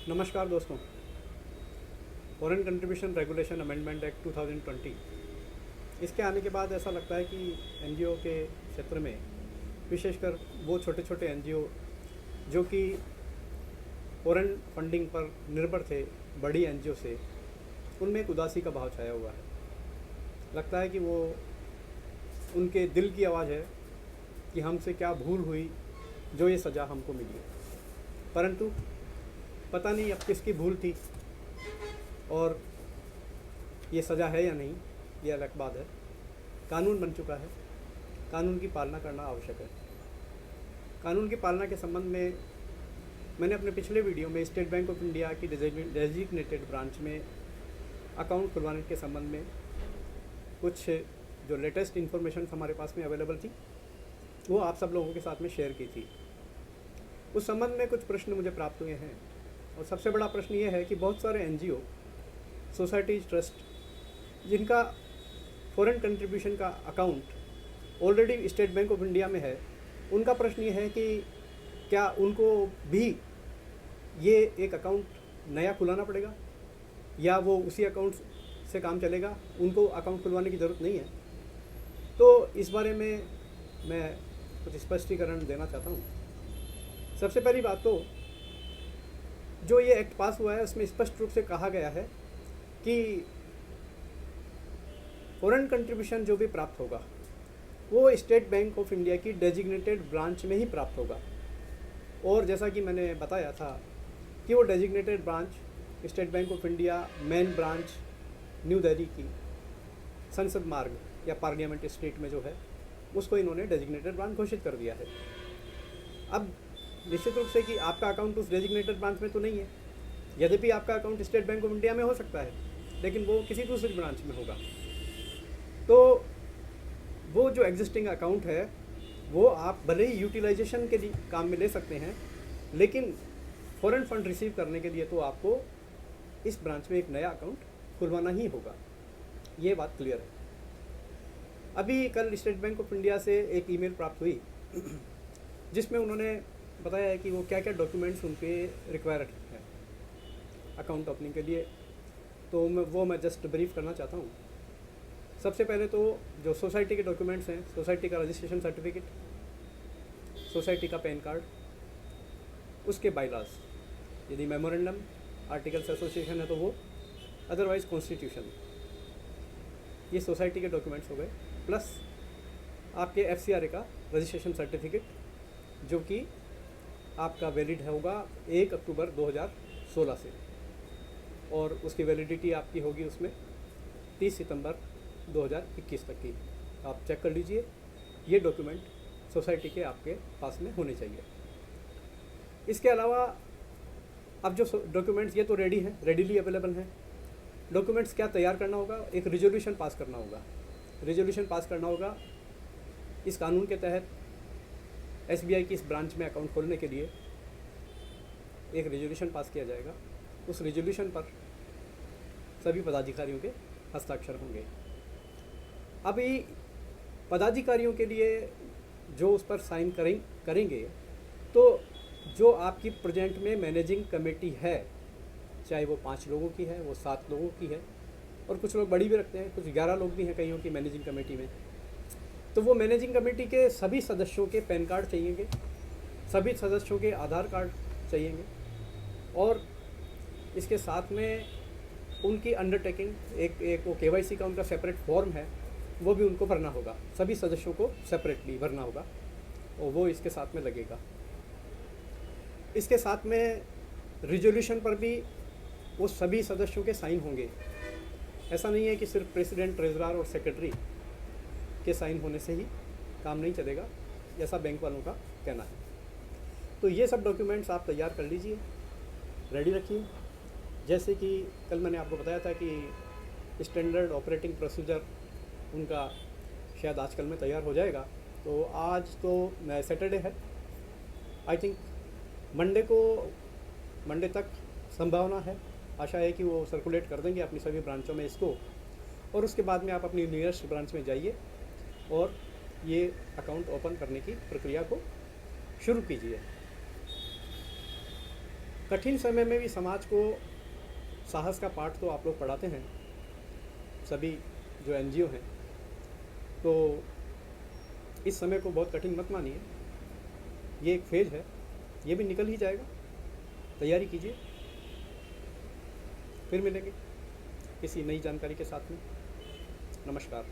नमस्कार दोस्तों। Foreign contribution regulation amendment act 2020 इसके आने के बाद ऐसा लगता है कि एनजीओ के क्षेत्र में विशेषकर वो छोटे छोटे एनजीओ जो कि फॉरेन फंडिंग पर निर्भर थे बड़ी एनजीओ से, उनमें एक उदासी का भाव छाया हुआ है। लगता है कि वो उनके दिल की आवाज़ है कि हमसे क्या भूल हुई जो ये सज़ा हमको मिली, परंतु पता नहीं अब किसकी भूल थी और ये सज़ा है या नहीं, ये अलग बात है। कानून बन चुका है, कानून की पालना करना आवश्यक है। कानून की पालना के संबंध में मैंने अपने पिछले वीडियो में स्टेट बैंक ऑफ इंडिया की डेजिग्नेटेड ब्रांच में अकाउंट खुलवाने के संबंध में कुछ जो लेटेस्ट इन्फॉर्मेशन हमारे पास में अवेलेबल थी वो आप सब लोगों के साथ में शेयर की थी। उस संबंध में कुछ प्रश्न मुझे प्राप्त हुए हैं और सबसे बड़ा प्रश्न ये है कि बहुत सारे एनजीओ, सोसाइटीज, ट्रस्ट जिनका फॉरेन कंट्रीब्यूशन का account already state bank of India में है, उनका प्रश्न ये है कि क्या उनको भी ये एक अकाउंट नया खुलाना पड़ेगा या वो उसी अकाउंट से काम चलेगा, उनको अकाउंट खुलवाने की ज़रूरत नहीं है। तो इस बारे में मैं कुछ स्पष्टीकरण देना चाहता हूँ। सबसे पहली बात तो जो ये एक्ट पास हुआ है उसमें स्पष्ट रूप से कहा गया है कि फॉरेन कंट्रीब्यूशन जो भी प्राप्त होगा वो स्टेट बैंक ऑफ इंडिया की डेजिग्नेटेड ब्रांच में ही प्राप्त होगा। और जैसा कि मैंने बताया था कि वो designated branch state bank of India main branch new Delhi की संसद मार्ग या पार्लियामेंट स्ट्रीट में जो है उसको इन्होंने डेजिग्नेटेड ब्रांच घोषित कर दिया है। अब निश्चित रूप से कि आपका अकाउंट उस डेजिग्नेटेड ब्रांच में तो नहीं है, यद्यपि आपका account state bank of India में हो सकता है, लेकिन वो किसी दूसरी ब्रांच में होगा। तो वो जो एग्जिस्टिंग अकाउंट है वो आप भले ही यूटिलाइजेशन के लिए काम में ले सकते हैं, लेकिन फॉरेन फंड रिसीव करने के लिए तो आपको इस ब्रांच में एक नया अकाउंट खुलवाना ही होगा। ये बात क्लियर है। अभी कल स्टेट बैंक ऑफ इंडिया से एक ईमेल प्राप्त हुई जिसमें उन्होंने बताया है कि वो क्या क्या डॉक्यूमेंट्स उनके रिक्वायर्ड हैं अकाउंट ओपनिंग के लिए। तो मैं जस्ट ब्रीफ करना चाहता हूँ। सबसे पहले तो जो सोसाइटी के डॉक्यूमेंट्स हैं, सोसाइटी का रजिस्ट्रेशन सर्टिफिकेट, सोसाइटी का पैन कार्ड, उसके बाइलास, यदि मेमोरेंडम आर्टिकल्स एसोसिएशन है तो वो, अदरवाइज कॉन्स्टिट्यूशन, ये सोसाइटी के डॉक्यूमेंट्स हो गए। प्लस आपके एफसीआरए का रजिस्ट्रेशन सर्टिफिकेट जो कि आपका वैलिड होगा 1 अक्टूबर 2016 से, और उसकी वैलिडिटी आपकी होगी उसमें 30 सितंबर 2021 तक की। आप चेक कर लीजिए, ये डॉक्यूमेंट सोसाइटी के आपके पास में होने चाहिए। इसके अलावा अब जो डॉक्यूमेंट्स ये तो रेडी हैं, रेडीली अवेलेबल हैं। डॉक्यूमेंट्स क्या तैयार करना होगा? एक रिजोल्यूशन पास करना होगा। रिजोल्यूशन पास करना होगा इस कानून के तहत। एसबीआई की इस ब्रांच में अकाउंट खोलने के लिए एक रेजोल्यूशन पास किया जाएगा। उस रेजोल्यूशन पर सभी पदाधिकारियों के हस्ताक्षर होंगे। अभी पदाधिकारियों के लिए जो उस पर साइन करेंगे तो जो आपकी प्रेजेंट में मैनेजिंग कमेटी है, चाहे वो 5 लोगों की है, वो 7 लोगों की है, और कुछ लोग बड़ी भी रखते हैं, कुछ 11 लोग भी हैं कईयों की मैनेजिंग कमेटी में। तो वो मैनेजिंग कमेटी के सभी सदस्यों के पैन कार्ड चाहिएंगे, सभी सदस्यों के आधार कार्ड चाहिएंगे, और इसके साथ में उनकी अंडरटेकिंग एक वो केवाईसी का उनका सेपरेट फॉर्म है, वो भी उनको भरना होगा। सभी सदस्यों को सेपरेटली भरना होगा और वो इसके साथ में लगेगा। इसके साथ में रिजोल्यूशन पर भी वो सभी सदस्यों के साइन होंगे। ऐसा नहीं है कि सिर्फ प्रेसिडेंट, ट्रेजरर और सेक्रेटरी के साइन होने से ही काम नहीं चलेगा, ऐसा बैंक वालों का कहना है। तो ये सब डॉक्यूमेंट्स आप तैयार कर लीजिए, रेडी रखिए। जैसे कि कल मैंने आपको बताया था कि स्टैंडर्ड ऑपरेटिंग प्रोसीजर उनका शायद आजकल में तैयार हो जाएगा। तो आज तो सैटरडे है, आई थिंक मंडे तक संभावना है, आशा है कि वो सर्कुलेट कर देंगे अपनी सभी ब्रांचों में इसको, और उसके बाद में आप अपनी नियरेस्ट ब्रांच में जाइए और ये अकाउंट ओपन करने की प्रक्रिया को शुरू कीजिए। कठिन समय में भी समाज को साहस का पाठ तो आप लोग पढ़ाते हैं, सभी जो एनजीओ हैं, तो इस समय को बहुत कठिन मत मानिए। ये एक फेज है, ये भी निकल ही जाएगा। तैयारी कीजिए, फिर मिलेंगे किसी नई जानकारी के साथ में। नमस्कार।